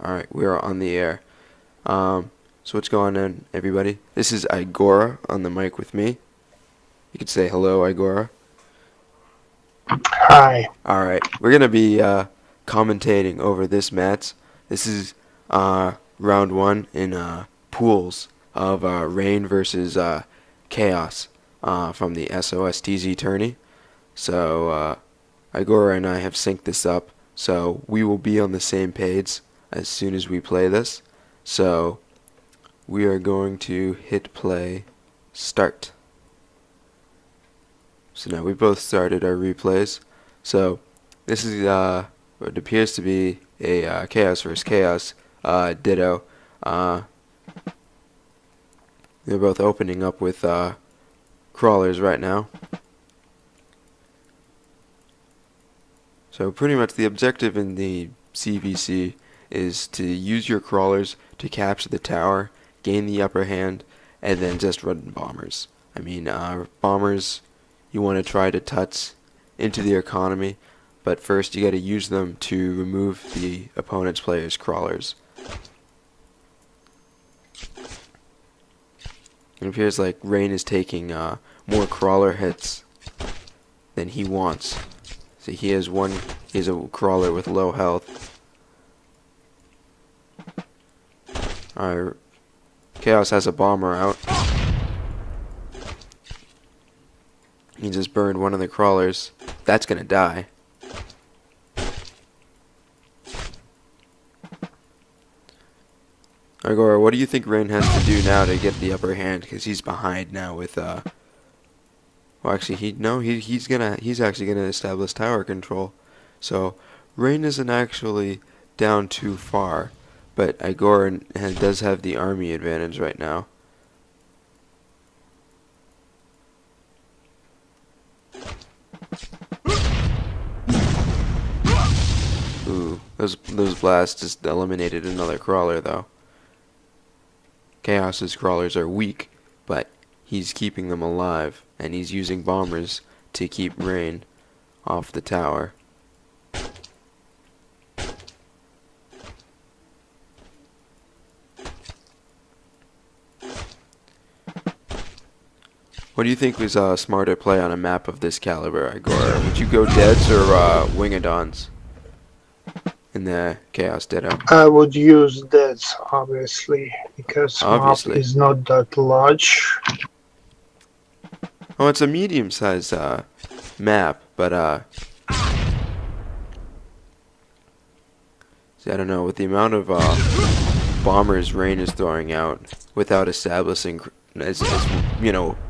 Alright, we are on the air. So what's going on, everybody? This is Igora on the mic with me. You could say hello, Igora. Hi. Alright, we're going to be commentating over this match. This is round one in pools of Rain versus Chaos from the SoS tourney. So Igora and I have synced this up, so we will be on the same page as soon as we play this. So we are going to hit play start. So now we both started our replays. So this is what appears to be a Chaos versus Chaos ditto. They're both opening up with crawlers right now. So pretty much the objective in the CVC is to use your crawlers to capture the tower, gain the upper hand, and then just run bombers. I mean, bombers, you want to try to touch into the economy, but first you got to use them to remove the opponent's player's crawlers. It appears like Rain is taking more crawler hits than he wants. See, he has a crawler with low health. Alright, Chaos has a bomber out. He just burned one of the crawlers. That's gonna die. Igor, what do you think Rain has to do now to get the upper hand? Because he's behind now with well, actually, he's actually gonna establish tower control. So Rain isn't actually down too far, but Igor does have the army advantage right now. Ooh, those blasts just eliminated another crawler though. Chaos's crawlers are weak, but he's keeping them alive, and he's using bombers to keep Rain off the tower. What do you think was a smarter play on a map of this caliber, Igor? Would you go Deads or Wingadons in the Chaos Ditto? I would use that, obviously, because map Obviously. is not that large. Oh, it's a medium-sized map, but see, I don't know, with the amount of bombers Rain is throwing out without establishing as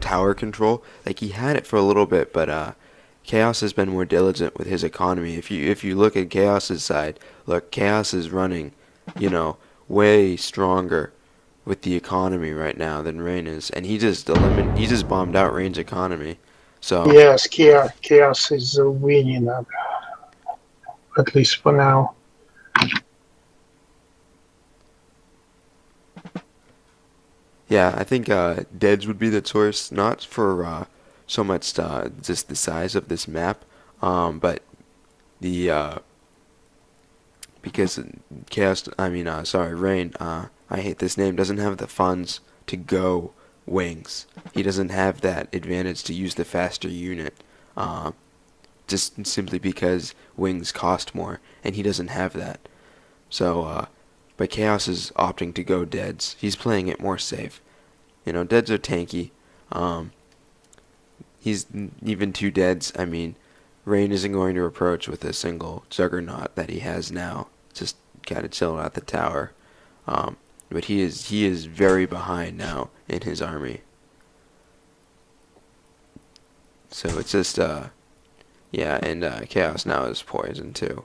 tower control. Like, he had it for a little bit, but Chaos has been more diligent with his economy. If you look at Chaos's side, look, Chaos is running, way stronger with the economy right now than Rain is, and he just bombed out Rain's economy. So Yes, Chaos is winning, at least for now. yeah, I think Deads would be the choice, not for so much just the size of this map, but the because Rain, I hate this name, doesn't have the funds to go wings. He doesn't have that advantage to use the faster unit, just simply because wings cost more, and he doesn't have that. So, but Chaos is opting to go Deads. He's playing it more safe. Deads are tanky. He's even two Deads. I mean, Rain isn't going to approach with a single Juggernaut that he has now. Just gotta chill out the tower. But he is very behind now in his army. So it's just yeah, and Chaos now is poisoned too.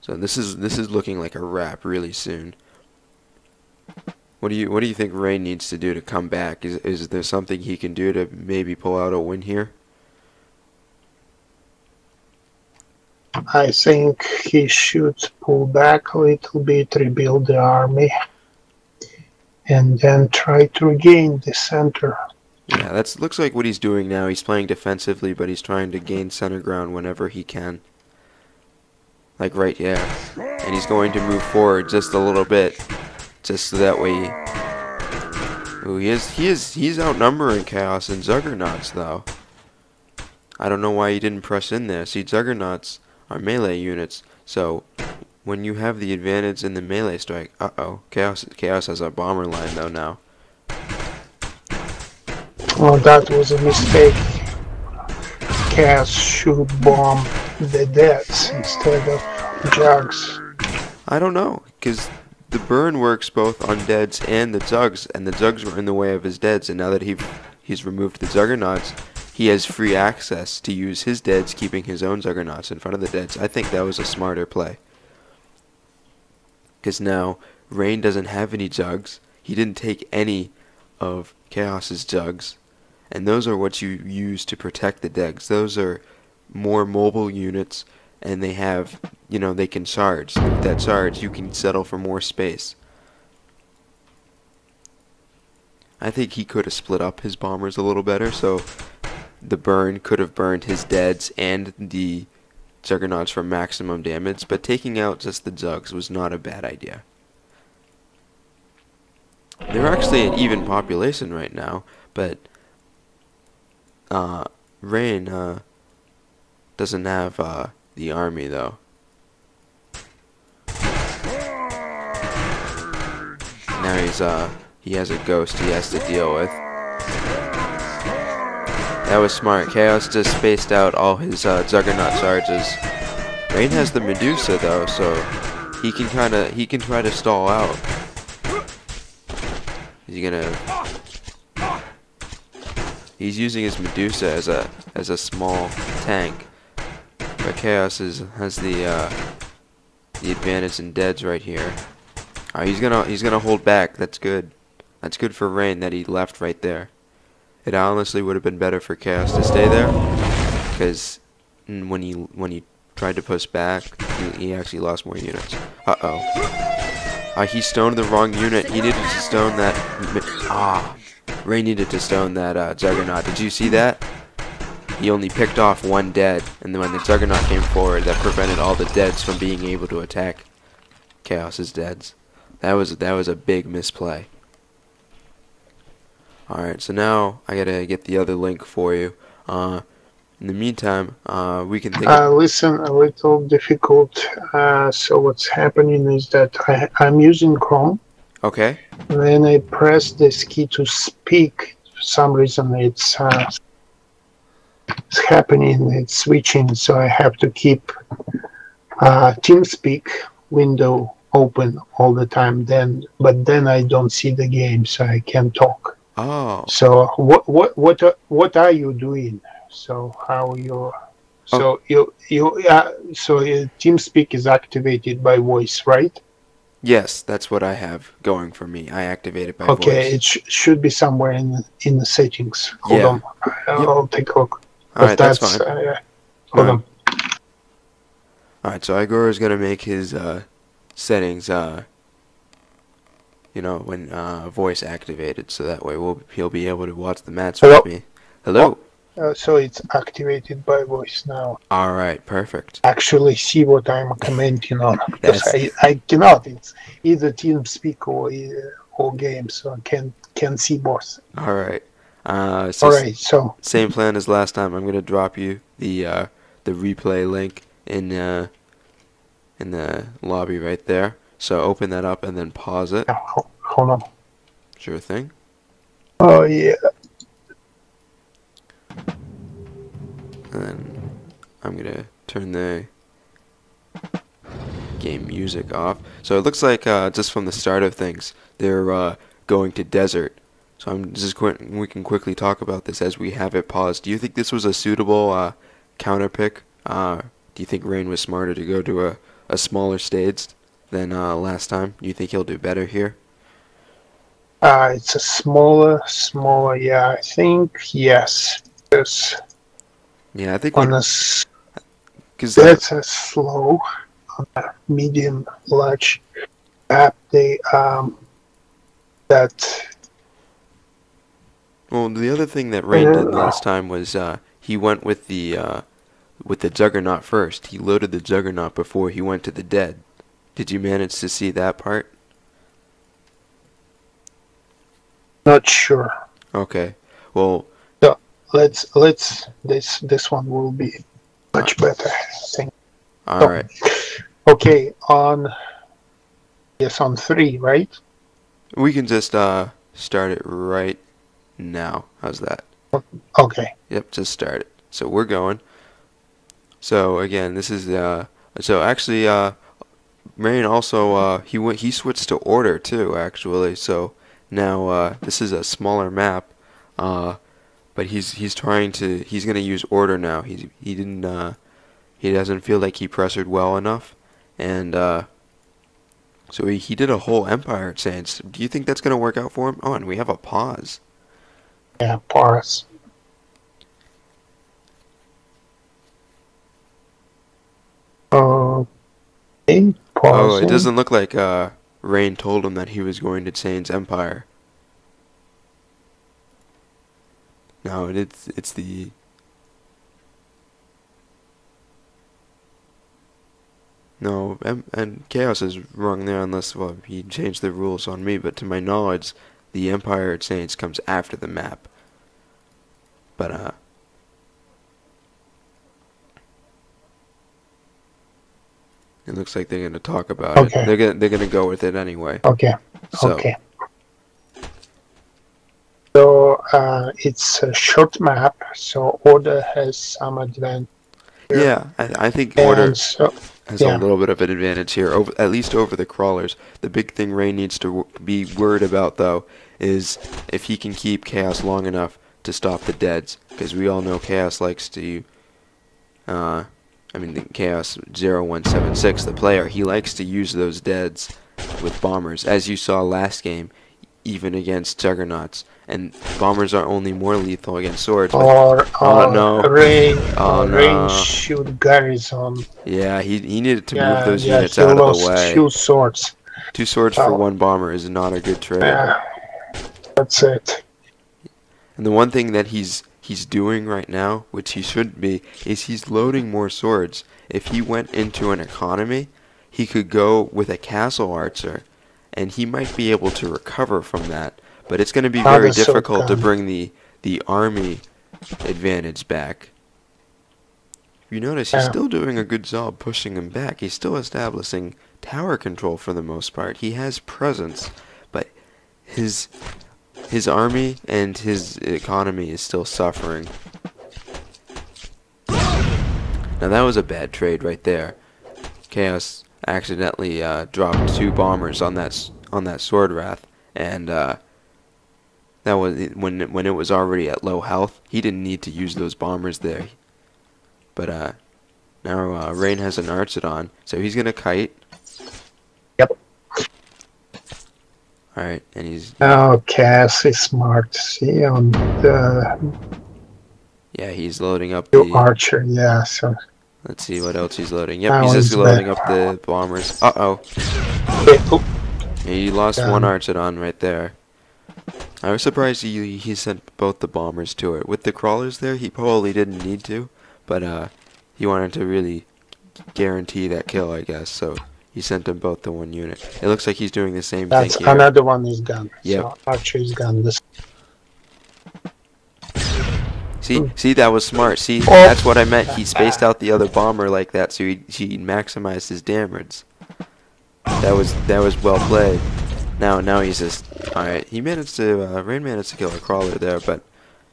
So this is looking like a wrap really soon. What do you think Rain needs to do to come back? Is there something he can do to maybe pull out a win here? I think he should pull back a little bit, rebuild the army, and then try to regain the center. Yeah, looks like what he's doing now. He's playing defensively, but he's trying to gain center ground whenever he can. like right here, and he's going to move forward just a little bit, just so that way. Ooh, he's outnumbering Chaos and Juggernauts though. I don't know why he didn't press in there. See, Juggernauts are melee units, so when you have the advantage in the melee strike, Chaos has a bomber line though now. Well, that was a mistake. Chaos should bomb the deaths instead of jugs. I don't know, because the burn works both on deads and the jugs, and the jugs were in the way of his deads, and now that he's removed the Juggernauts, he has free access to use his deads, keeping his own Juggernauts in front of the deads. I think that was a smarter play. Because now, Rain doesn't have any jugs. He didn't take any of Chaos's jugs. And those are what you use to protect the decks. Those are more mobile units, and they have, they can charge. With that charge, you can settle for more space. I think he could have split up his bombers a little better, so the burn could have burned his deads and the Juggernauts for maximum damage, but taking out just the jugs was not a bad idea. They're actually an even population right now, but Rain doesn't have the army though. Now he has a ghost he has to deal with. That was smart. Chaos just spaced out all his Juggernaut charges. Rain has the Medusa though, so he can try to stall out. He's using his Medusa as a small tank, but Chaos has the advantage in deads right here. He's gonna hold back. That's good. That's good for Rain that he left right there. It honestly would have been better for Chaos to stay there, because when he tried to push back, he actually lost more units. He stoned the wrong unit. He needed to stone that. Rain needed to stone that Juggernaut. Did you see that? He only picked off one dead, and then when the Juggernaut came forward, that prevented all the deads from being able to attack Chaos's deads. That was a big misplay. Alright, so now I gotta get the other link for you. In the meantime, we can think. Listen, a little difficult. So what's happening is that I'm using Chrome. Okay. When I press this key to speak, for some reason it's happening. It's switching, so I have to keep TeamSpeak window open all the time. But then I don't see the game, so I can't talk. Oh. So what are you doing? So how you? So so TeamSpeak is activated by voice, right? Yes, that's what I have going for me. I activate it by voice. Okay, it should be somewhere in the settings. Hold on, I'll take a look. All right, that's fine. Hold on. All right, so Igor is gonna make his settings, when voice activated, so that way he'll be able to watch the match with me. Hello. So it's activated by voice now. All right, perfect. Actually, see what I'm commenting on, because I cannot. It's either TeamSpeak or game, so I can see both. All right. So same plan as last time. I'm gonna drop you the replay link in the lobby right there. So open that up and then pause it. Hold on. Sure thing. Oh yeah. And then I'm gonna turn the game music off. So it looks like just from the start of things, they're going to desert. So we can quickly talk about this as we have it paused. Do you think this was a suitable counter pick? Do you think Rain was smarter to go to a smaller stage than last time? Do you think he'll do better here? It's a smaller. Yeah, I think yes. Yeah, I think that's a slow, medium, large app. Well, the other thing that Rain did last time was he went with the with the Juggernaut first. He loaded the Juggernaut before he went to the dead. Did you manage to see that part? Not sure. Okay. Well, So let's this one will be much better, I think. all So, right. okay, on 3, right? We can just start it right now. How's that? Okay. Yep, just start it. So we're going. So again, this is so actually Rain also he switched to order too actually. So now this is a smaller map. But he's trying to he's gonna use order now. He didn't he doesn't feel like he pressured well enough, and so he did a whole empire at Saints. Do you think that's gonna work out for him? Oh, and we have a pause. Yeah, Paris. Okay, Oh, it pausing. doesn't look like Rain told him that he was going to Saints empire. No, it's the no, and Chaos is wrong there unless well he changed the rules on me. But to my knowledge, the empire at Saints comes after the map. But it looks like they're going to talk about it. Okay, They're gonna go with it anyway. okay, So okay. So it's a short map, so order has some advantage here. yeah, I think And Order so, has a yeah, little bit of an advantage here, over, at least over the crawlers. The big thing Ray needs to be worried about though is if he can keep Chaos long enough to stop the deads, because we all know Chaos likes to. I mean, the Chaos0176, the player, he likes to use those deads with bombers, as you saw last game, even against Juggernauts. And bombers are only more lethal against swords. But oh no! Oh rain no! shoot garrison. Yeah, he needed to move Yeah, those yeah, units he out of the lost way. 2 swords. 2 swords for So, 1 bomber is not a good trade. yeah, that's it. And the one thing that he's doing right now, which he should be, is he's loading more swords. If he went into an economy, he could go with a castle archer, and he might be able to recover from that. But it's going to be very Another sword difficult to gun. bring the army advantage back. You notice he's Yeah, still doing a good job pushing him back. He's still establishing tower control for the most part. He has presence, but his army and his economy is still suffering. Now that was a bad trade right there. Chaos accidentally dropped 2 bombers on that sword wrath, and that was when it was already at low health. He didn't need to use those bombers there. But now Rain has an Archidon, so he's gonna kite. yep. All right, and he's Oh, Cass is smart. See, on the yeah, he's loading up new the. archer, yeah, so Let's see what else he's loading. Yep, now he's just it's loading better. up the bombers. Uh-oh. Oh, He lost one done. Archidon right there. I was surprised he sent both the bombers to it. With the crawlers there, he probably didn't need to, but he wanted to really guarantee that kill, I guess. So he sent them both to 1 unit. It looks like he's doing the same That's thing here. another one is gone. Yep. So archer is gone. This See, that was smart. See, Oh. that's what I meant. He spaced out the other bomber like that, so he maximized his damage. That was well played. Now he's just all right. He managed to Rain managed to kill a crawler there, but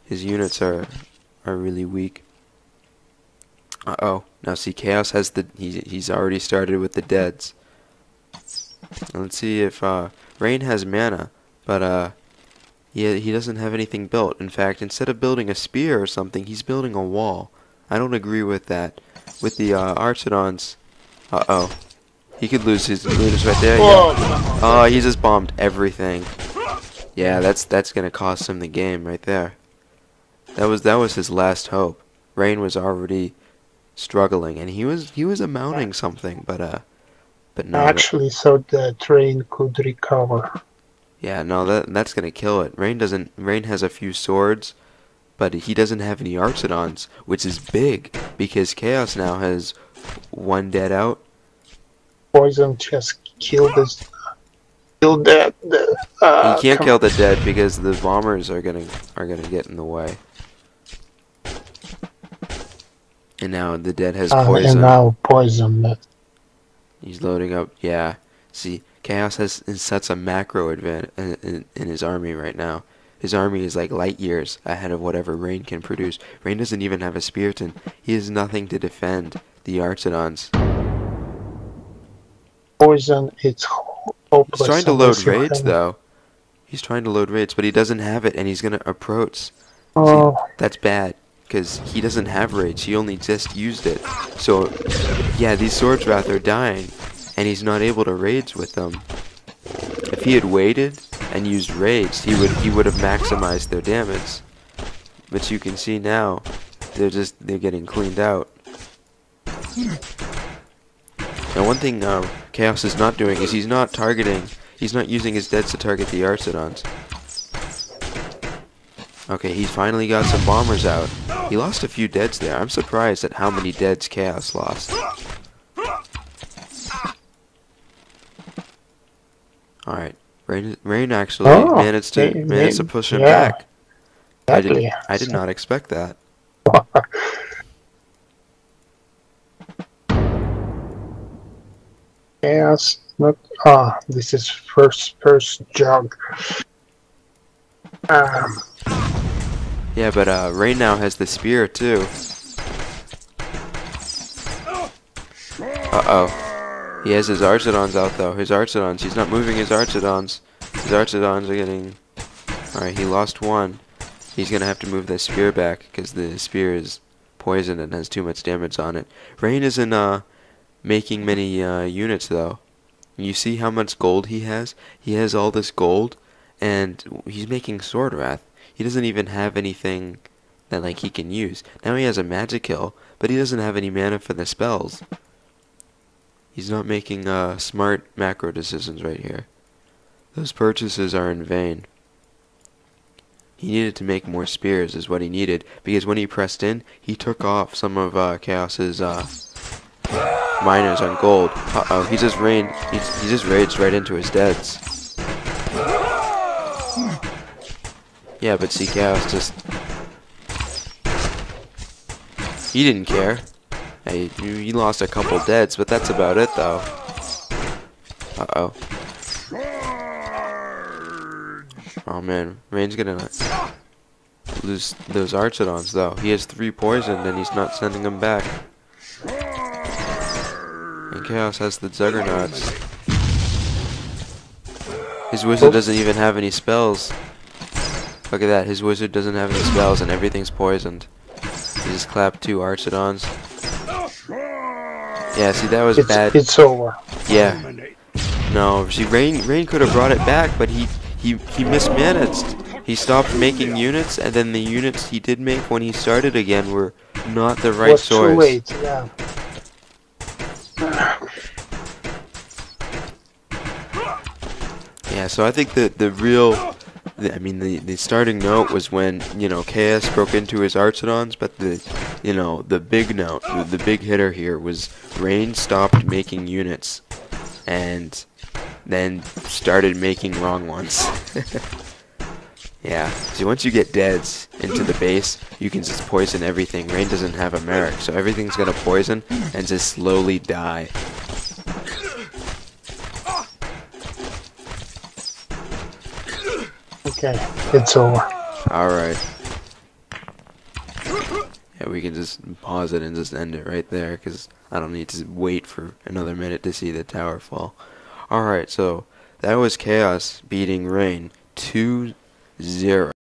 his units are really weak. Uh-oh. Now see, Chaos has he's already started with the deads. Now let's see if Rain has mana, but he doesn't have anything built. In fact, instead of building a spear or something, he's building a wall. I don't agree with that. With the Archidons, uh-oh. He could lose his units right there. Whoa, Yeah. Oh, he just bombed everything. Yeah, that's gonna cost him the game right there. That was his last hope. Rain was already struggling, and he was amounting something, but no. actually, so the train could recover. Yeah, no, that's gonna kill it. Rain has a few swords, but he doesn't have any Archidons, which is big, because Chaos now has one dead out. Poison just killed this. Killed that. He can't kill the dead because the bombers are gonna get in the way. And now the dead has poison. And now poison. He's loading up. Yeah. See, Chaos sets a macro advantage in his army right now. His army is like light years ahead of whatever Rain can produce. Rain doesn't even have a Spiriton. He has nothing to defend the Archidons. Poison, it's hopeless. He's trying to load raids, though. He's trying to load raids, but he doesn't have it, and he's going to approach. Oh. See, that's bad, because he doesn't have raids. He only just used it. So, yeah, these Swords Wrath are dying, and he's not able to raids with them. If he had waited and used raids, he would have maximized their damage. But you can see now, they're getting cleaned out. Now, one thing Chaos is not doing is he's not using his deads to target the Archidons. Okay, he's finally got some bombers out. He lost a few deads there. I'm surprised at how many deads Chaos lost. Alright, Rain actually managed to push him back. Exactly. I did not expect that. Yes, not. This is first jug. Yeah, but Rain now has the spear too. Uh-oh. He has his Archidons out though. His Archidons. He's not moving his Archidons. His Archidons are getting... Alright, he lost one. He's gonna have to move that spear back because the spear is poisoned and has too much damage on it. Rain isn't making many units though. You see how much gold he has? He has all this gold, and he's making Sword Wrath. He doesn't even have anything that like he can use. Now he has a magic kill, but he doesn't have any mana for the spells. He's not making smart macro decisions right here. Those purchases are in vain. He needed to make more spears is what he needed, because when he pressed in, he took off some of Chaos's miners on gold. Uh-oh, he just raged right into his deads. Yeah, but see, Chaos just... He didn't care. Hey, he lost a couple deads, but that's about it, though. Uh-oh. Oh, man. Rain's gonna lose those Archidons, though. He has 3 poisoned, and he's not sending them back. And Chaos has the Juggernauts. His wizard doesn't even have any spells. Look at that. His wizard doesn't have any spells, and everything's poisoned. He just clapped 2 Archidons. Yeah, see, that was bad. It's over. Yeah. No, see, Rain could have brought it back, but he mismanaged. He stopped making units, and then the units he did make when he started again were not the right source. Too late, yeah. Yeah, so I think that the starting note was when, Chaos broke into his Archidons, but the big note, the big hitter here was Rain stopped making units, and then started making wrong ones. Yeah, see, once you get deads into the base, you can just poison everything. Rain doesn't have a Merrick, so everything's gonna poison and just slowly die. Okay, it's over. Alright. Yeah, we can just pause it and just end it right there, because I don't need to wait for another minute to see the tower fall. Alright, so that was Chaos beating Rain 2-0.